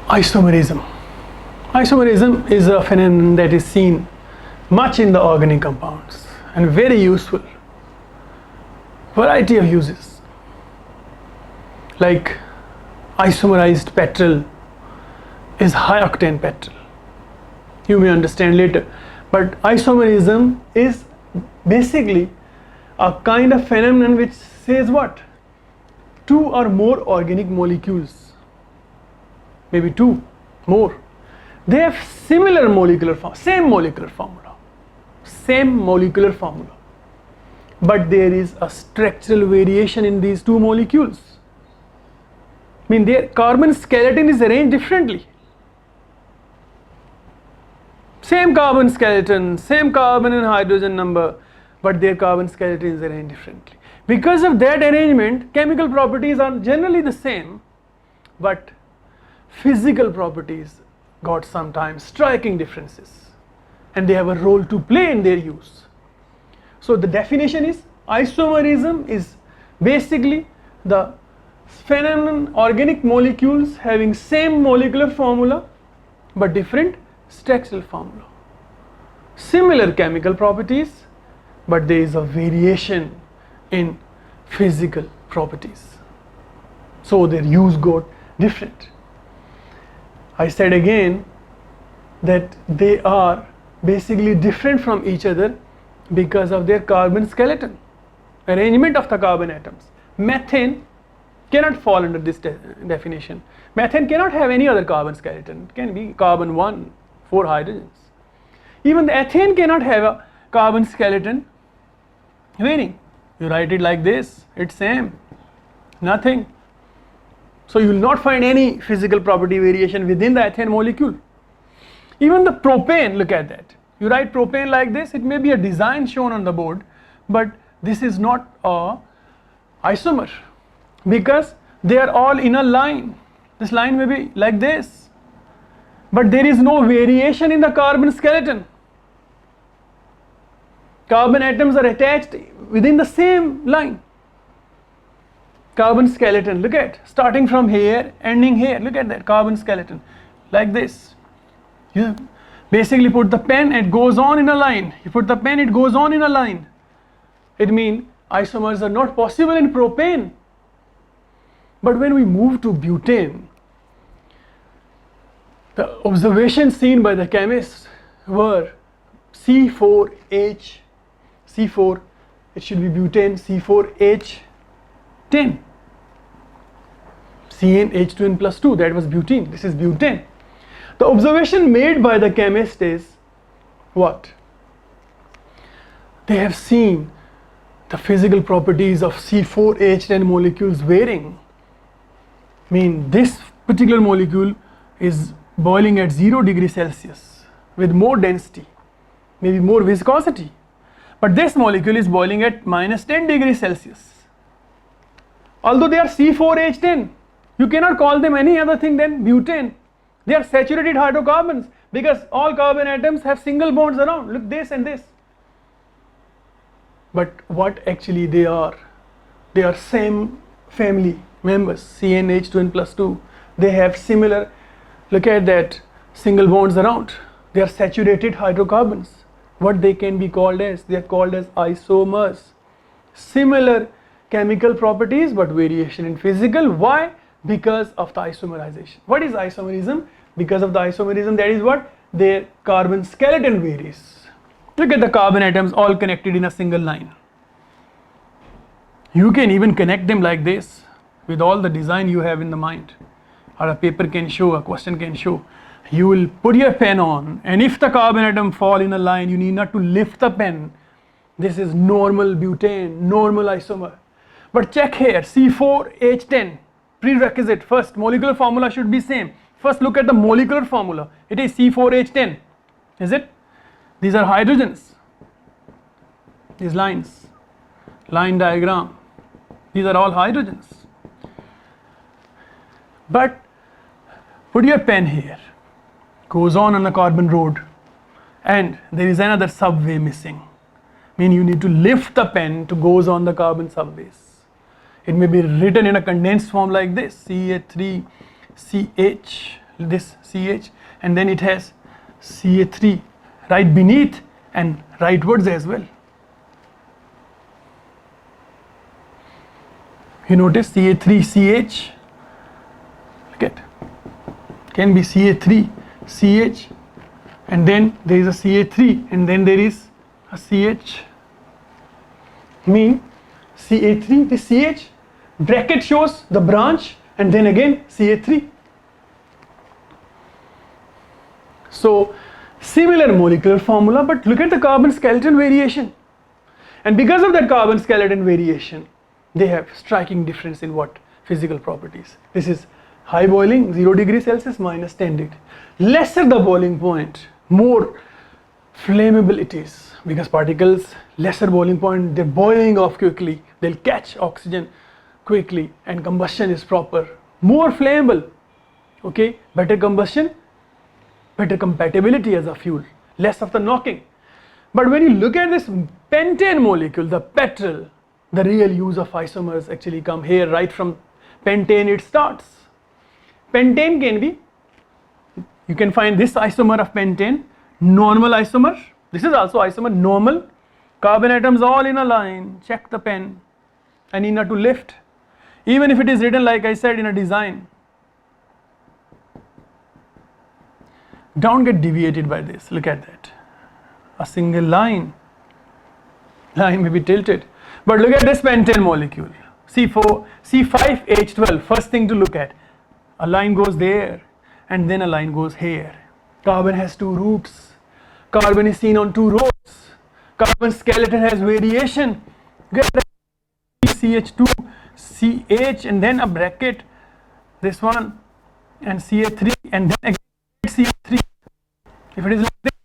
Isomerism. Isomerism is a phenomenon that is seen much in the organic compounds and very useful. Variety of uses, like isomerized petrol is high octane petrol. You may understand later, but isomerism is basically a kind of phenomenon which says what? Two or more organic molecules, maybe two more, they have similar molecular same molecular formula, but there is a structural variation in these two molecules. I mean, their carbon skeleton is arranged differently. Same carbon skeleton, same carbon and hydrogen number, but their carbon skeleton is arranged differently. Because of that arrangement, chemical properties are generally the same, but physical properties got sometimes striking differences, and they have a role to play in their use. So the definition is, isomerism is basically the phenomenon organic molecules having same molecular formula but different structural formula, similar chemical properties, but there is a variation in physical properties, so their use got different. I said again that they are basically different from each other because of their carbon skeleton, arrangement of the carbon atoms. Methane cannot fall under this definition. Methane cannot have any other carbon skeleton. It can be carbon 1, 4 hydrogens. Even the ethane cannot have a carbon skeleton varying. You write it like this, it's same, nothing. So you will not find any physical property variation within the ethane molecule. Even the propane, look at that. You write propane like this, it may be a design shown on the board, but this is not a isomer because they are all in a line. This line may be like this, but there is no variation in the carbon skeleton. Carbon atoms are attached within the same line. Carbon skeleton, look at, starting from here, ending here, look at that carbon skeleton, like this. You basically put the pen, it goes on in a line. You put the pen, it goes on in a line. It means isomers are not possible in propane. But when we move to butane, the observations seen by the chemists were C4H, C4, it should be butane, C4H10. CnH2n plus 2, that was butene, this is butane. The observation made by the chemist is what? They have seen the physical properties of C4H10 molecules varying. I mean, this particular molecule is boiling at 0 degrees Celsius with more density, maybe more viscosity. But this molecule is boiling at minus 10 degrees Celsius. Although they are C4H10, you cannot call them any other thing than butane. They are saturated hydrocarbons because all carbon atoms have single bonds around. Look, this and this. But what actually they are same family members, CnH2n plus 2. They have similar, look at that, single bonds around. They are saturated hydrocarbons. What they can be called as? They are called as isomers. Similar chemical properties but variation in physical. Why? Because of the isomerization. What is isomerism? Because of the isomerism, that is what? Their carbon skeleton varies. Look at the carbon atoms all connected in a single line. You can even connect them like this with all the design you have in the mind, or a paper can show, a question can show. You will put your pen on, and if the carbon atom fall in a line, you need not to lift the pen. This is normal butane, normal isomer. But check here, C4H10, prerequisite, first molecular formula should be same. First look at the molecular formula, it is C4H10, is it? These are hydrogens, these lines, line diagram, these are all hydrogens. But put your pen here, goes on the carbon road, and there is another subway missing. Mean you need to lift the pen to goes on the carbon subways. It may be written in a condensed form like this, CH3CH, this CH, and then it has Ca3 right beneath and rightwards as well. You notice Ca3CH, look at, can be Ca3CH, and then there is a Ca3, and then there is a CH, mean Ca3, the CH, bracket shows the branch, and then again Ca3. So similar molecular formula, but look at the carbon skeleton variation, and because of that carbon skeleton variation, they have striking difference in what physical properties. This is high boiling, 0 degrees Celsius minus 10 degree. Lesser the boiling point, more flammable it is, because particles lesser boiling point, they're boiling off quickly, they'll catch oxygen quickly, and combustion is proper, more flammable. Okay, better combustion, better compatibility as a fuel, less of the knocking. But when you look at this pentane molecule, the petrol, the real use of isomers actually come here. Right from pentane it starts. Pentane can be, you can find this isomer of pentane, normal isomer, this is also isomer, normal, carbon atoms all in a line, check the pen, I need not to lift, even if it is written like I said in a design. Don't get deviated by this, look at that, a single line may be tilted. But look at this pentane molecule, C5H12, first thing to look at, a line goes there and then a line goes here. Carbon has two roots, carbon is seen on two rows, carbon skeleton has variation, get CH2, CH, and then a bracket, this one, and Ca3, and then again CH3. If it is like this,